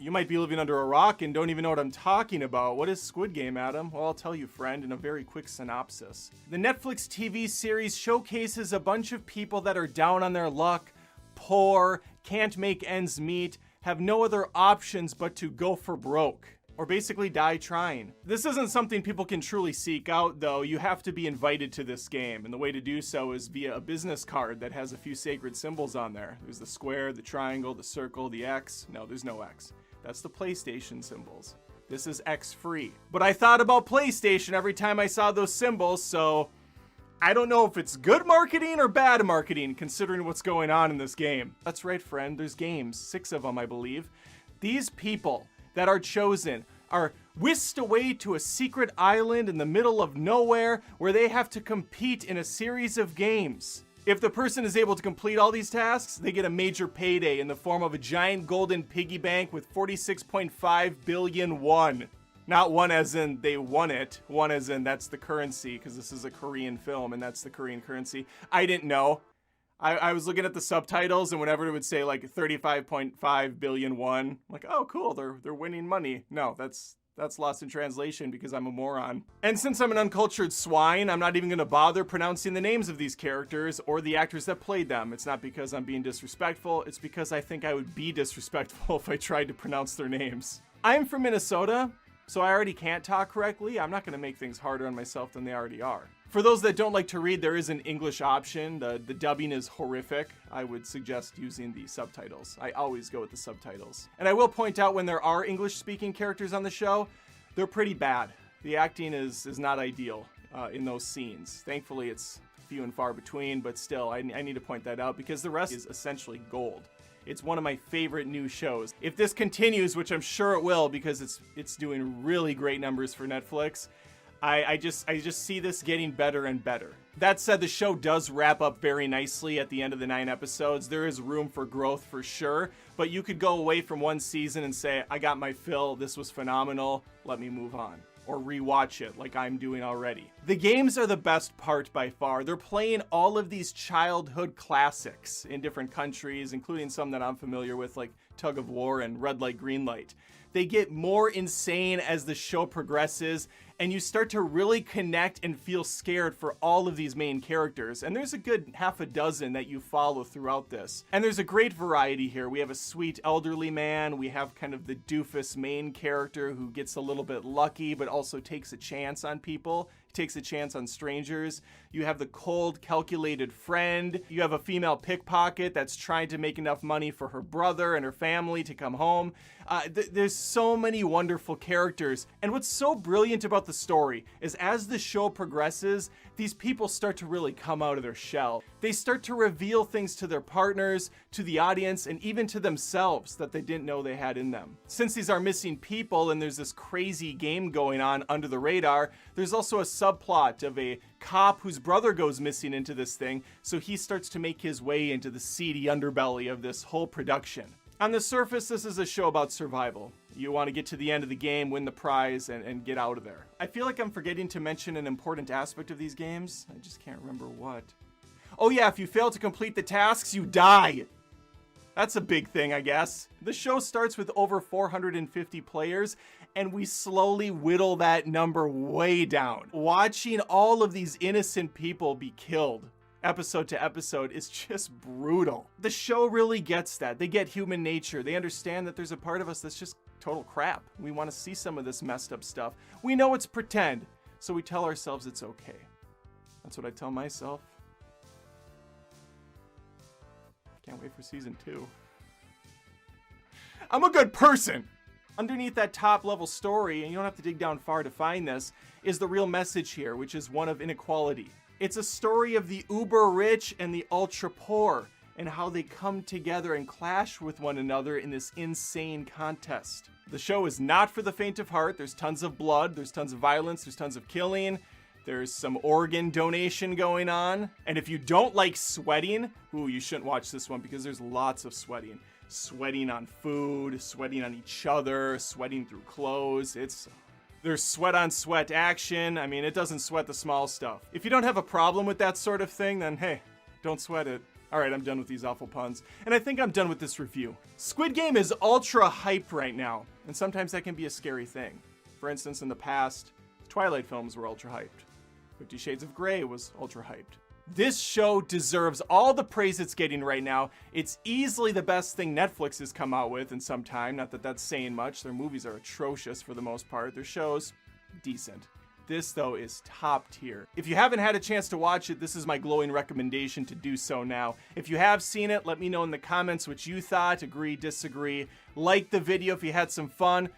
You might be living under a rock and don't even know what I'm talking about. What is Squid Game, Adam? Well, I'll tell you, friend, in a very quick synopsis. The Netflix TV series showcases a bunch of people that are down on their luck, poor, can't make ends meet, have no other options but to go for broke. Or basically die trying. This isn't something people can truly seek out, though. You have to be invited to this game, and the way to do so is via a business card that has a few sacred symbols on there. There's the square, the triangle, the circle, the X. No, there's no X. That's the PlayStation symbols. This is X-free. But I thought about PlayStation every time I saw those symbols, so I don't know if it's good marketing or bad marketing, considering what's going on in this game. That's right, friend. There's games. 6 of them, I believe. These people that are chosen are whisked away to a secret island in the middle of nowhere where they have to compete in a series of games. If the person is able to complete all these tasks, they get a major payday in the form of a giant golden piggy bank with 46.5 billion won. Not one as in they won it, one as in that's the currency, because this is a Korean film and that's the Korean currency. I didn't know. I was looking at the subtitles, and whenever it would say like 35.5 billion won, I'm like, oh cool, they're winning money. No, that's lost in translation because I'm a moron. And since I'm an uncultured swine, I'm not even gonna bother pronouncing the names of these characters or the actors that played them. It's not because I'm being disrespectful, it's because I think I would be disrespectful if I tried to pronounce their names. I'm from Minnesota, so I already can't talk correctly. I'm not gonna make things harder on myself than they already are. For those that don't like to read, there is an English option. The dubbing is horrific. I would suggest using the subtitles. I always go with the subtitles. And I will point out when there are English-speaking characters on the show, they're pretty bad. The acting is not ideal in those scenes. Thankfully, it's few and far between, but still, I need to point that out because the rest is essentially gold. It's one of my favorite new shows. If this continues, which I'm sure it will because it's doing really great numbers for Netflix, I just see this getting better and better. That said, the show does wrap up very nicely at the end of the 9 episodes. There is room for growth for sure, but you could go away from one season and say, I got my fill, this was phenomenal, let me move on. Or rewatch it like I'm doing already. The games are the best part by far. They're playing all of these childhood classics in different countries, including some that I'm familiar with like Tug of War and Red Light, Green Light. They get more insane as the show progresses, and you start to really connect and feel scared for all of these main characters. And there's a good half a dozen that you follow throughout this. And there's a great variety here. We have a sweet elderly man. We have kind of the doofus main character who gets a little bit lucky, but also takes a chance on people. Takes a chance on strangers. You have the cold, calculated friend. You have a female pickpocket that's trying to make enough money for her brother and her family to come home. There's so many wonderful characters. And what's so brilliant about the story is as the show progresses, these people start to really come out of their shell. They start to reveal things to their partners, to the audience, and even to themselves that they didn't know they had in them. Since these are missing people and there's this crazy game going on under the radar, there's also a subplot of a cop whose brother goes missing into this thing, so he starts to make his way into the seedy underbelly of this whole production. On the surface, this is a show about survival. You want to get to the end of the game, win the prize, and get out of there. I feel like I'm forgetting to mention an important aspect of these games. I just can't remember what. Oh yeah, if you fail to complete the tasks, you die! That's a big thing, I guess. The show starts with over 450 players, and we slowly whittle that number way down. Watching all of these innocent people be killed episode to episode is just brutal. The show really gets that. They get human nature. They understand that there's a part of us that's just total crap. We want to see some of this messed up stuff. We know it's pretend, so we tell ourselves it's okay. That's what I tell myself. Can't wait for season 2. I'm a good person! Underneath that top level story, and you don't have to dig down far to find this, is the real message here, which is one of inequality. It's a story of the uber rich and the ultra poor, and how they come together and clash with one another in this insane contest. The show is not for the faint of heart. There's tons of blood, there's tons of violence, there's tons of killing, there's some organ donation going on. And if you don't like sweating, ooh, you shouldn't watch this one because there's lots of sweating. Sweating on food, sweating on each other, sweating through clothes. There's sweat on sweat action. I mean, it doesn't sweat the small stuff. If you don't have a problem with that sort of thing, then hey, don't sweat it. Alright, I'm done with these awful puns. And I think I'm done with this review. Squid Game is ultra hyped right now, and sometimes that can be a scary thing. For instance, in the past, Twilight films were ultra hyped. 50 Shades of Grey was ultra hyped. This show deserves all the praise it's getting right now. It's easily the best thing Netflix has come out with in some time. Not that that's saying much. Their movies are atrocious for the most part. Their shows, decent. This, though, is top tier. If you haven't had a chance to watch it, this is my glowing recommendation to do so now. If you have seen it, let me know in the comments what you thought. Agree, disagree. Like the video if you had some fun.